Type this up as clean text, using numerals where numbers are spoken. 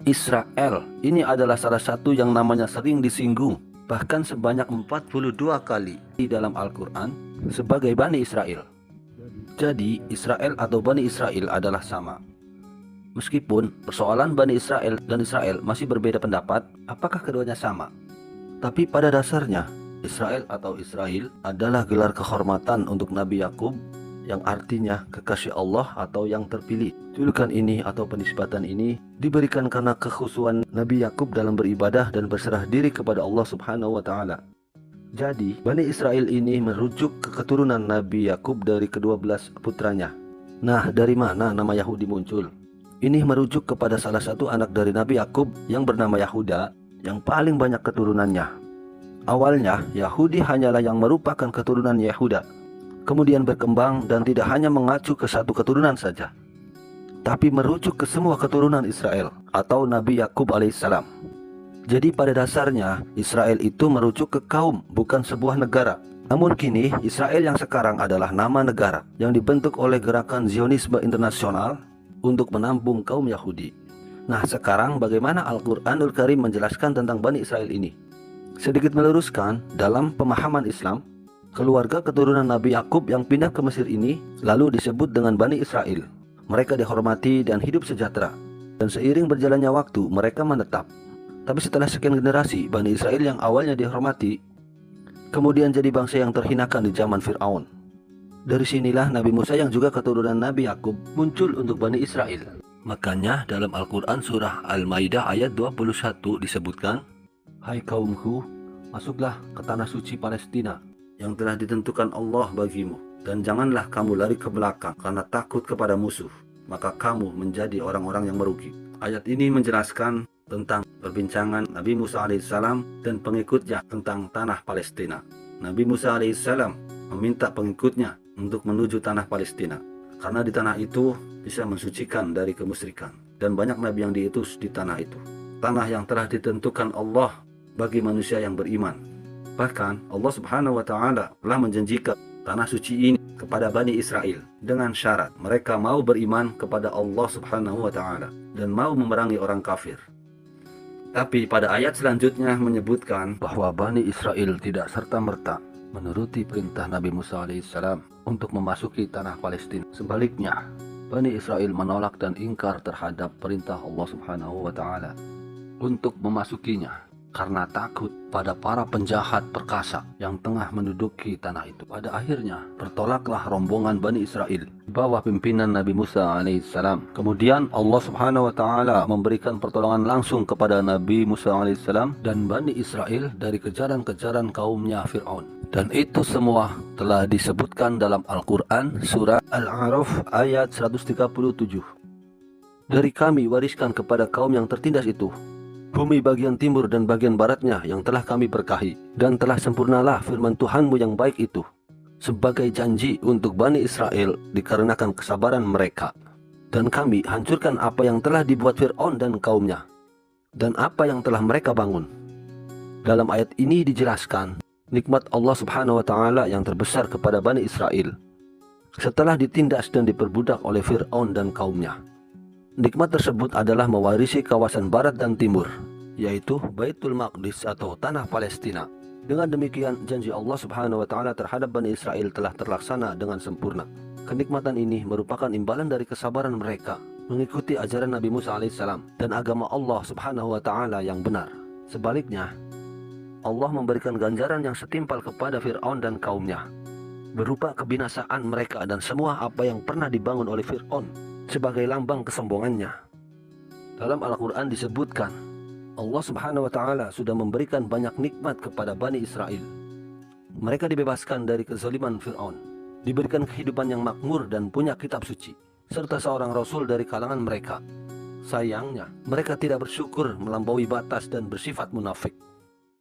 Israel ini adalah salah satu yang namanya sering disinggung, bahkan sebanyak 42 kali di dalam Al-Quran sebagai Bani Israel. Jadi Israel atau Bani Israel adalah sama. Meskipun persoalan Bani Israel dan Israel masih berbeda pendapat apakah keduanya sama, tapi pada dasarnya Israel atau Israel adalah gelar kehormatan untuk Nabi Yakub yang artinya kekasih Allah atau yang terpilih. Julukan ini atau penisbatan ini diberikan karena kekhusyuan Nabi Yakub dalam beribadah dan berserah diri kepada Allah Subhanahu wa taala. Jadi, Bani Israel ini merujuk ke keturunan Nabi Yakub dari ke-12 putranya. Nah, dari mana nama Yahudi muncul? Ini merujuk kepada salah satu anak dari Nabi Yakub yang bernama Yahuda yang paling banyak keturunannya. Awalnya, Yahudi hanyalah yang merupakan keturunan Yahuda, kemudian berkembang dan tidak hanya mengacu ke satu keturunan saja, tapi merujuk ke semua keturunan Israel atau Nabi Yakub alaihissalam. Jadi pada dasarnya Israel itu merujuk ke kaum, bukan sebuah negara. Namun kini Israel yang sekarang adalah nama negara yang dibentuk oleh gerakan Zionisme internasional untuk menampung kaum Yahudi. Nah, sekarang bagaimana Al-Quranul Karim menjelaskan tentang Bani Israel ini? Sedikit meluruskan, dalam pemahaman Islam, keluarga keturunan Nabi Yakub yang pindah ke Mesir ini lalu disebut dengan Bani Israel. Mereka dihormati dan hidup sejahtera, dan seiring berjalannya waktu mereka menetap. Tapi setelah sekian generasi, Bani Israel yang awalnya dihormati kemudian jadi bangsa yang terhinakan di zaman Fir'aun. Dari sinilah Nabi Musa yang juga keturunan Nabi Yakub muncul untuk Bani Israel. Makanya dalam Al-Quran surah Al-Maidah ayat 21 disebutkan, "Hai kaumku, masuklah ke tanah suci Palestina yang telah ditentukan Allah bagimu, dan janganlah kamu lari ke belakang karena takut kepada musuh, maka kamu menjadi orang-orang yang merugi." Ayat ini menjelaskan tentang perbincangan Nabi Musa alaihissalam dan pengikutnya tentang tanah Palestina. Nabi Musa alaihissalam meminta pengikutnya untuk menuju tanah Palestina, karena di tanah itu bisa mensucikan dari kemusyrikan, dan banyak nabi yang diutus di tanah itu. Tanah yang telah ditentukan Allah bagi manusia yang beriman. Bahkan Allah Subhanahu wa taala telah menjanjikan tanah suci ini kepada Bani Israel dengan syarat mereka mau beriman kepada Allah Subhanahu wa taala dan mau memerangi orang kafir. Tapi pada ayat selanjutnya menyebutkan bahwa Bani Israel tidak serta-merta menuruti perintah Nabi Musa alaihissalam untuk memasuki tanah Palestina. Sebaliknya, Bani Israel menolak dan ingkar terhadap perintah Allah Subhanahu wa taala untuk memasukinya karena takut pada para penjahat perkasa yang tengah menduduki tanah itu. Pada akhirnya bertolaklah rombongan Bani Israel di bawah pimpinan Nabi Musa alaihissalam. Kemudian Allah Subhanahu wa taala memberikan pertolongan langsung kepada Nabi Musa alaihissalam dan Bani Israel dari kejaran-kejaran kaumnya Fir'aun. Dan itu semua telah disebutkan dalam Al-Quran surah Al-A'raf ayat 137. Dari kami wariskan kepada kaum yang tertindas itu bumi bagian timur dan bagian baratnya yang telah kami berkahi, dan telah sempurnalah firman Tuhanmu yang baik itu sebagai janji untuk Bani Israel dikarenakan kesabaran mereka. Dan kami hancurkan apa yang telah dibuat Fir'aun dan kaumnya, dan apa yang telah mereka bangun. Dalam ayat ini dijelaskan nikmat Allah Subhanahu wa taala yang terbesar kepada Bani Israel setelah ditindas dan diperbudak oleh Fir'aun dan kaumnya. Nikmat tersebut adalah mewarisi kawasan barat dan timur, yaitu Baitul Maqdis atau tanah Palestina. Dengan demikian, janji Allah Subhanahu wa taala terhadap Bani Israel telah terlaksana dengan sempurna. Kenikmatan ini merupakan imbalan dari kesabaran mereka mengikuti ajaran Nabi Musa alaihissalam dan agama Allah Subhanahu wa taala yang benar. Sebaliknya, Allah memberikan ganjaran yang setimpal kepada Fir'aun dan kaumnya, berupa kebinasaan mereka dan semua apa yang pernah dibangun oleh Fir'aun sebagai lambang kesombongannya. Dalam Al-Quran disebutkan, Allah Subhanahu wa taala sudah memberikan banyak nikmat kepada Bani Israel. Mereka dibebaskan dari kezaliman Fir'aun, diberikan kehidupan yang makmur dan punya kitab suci, serta seorang rasul dari kalangan mereka. Sayangnya, mereka tidak bersyukur melampaui batas dan bersifat munafik.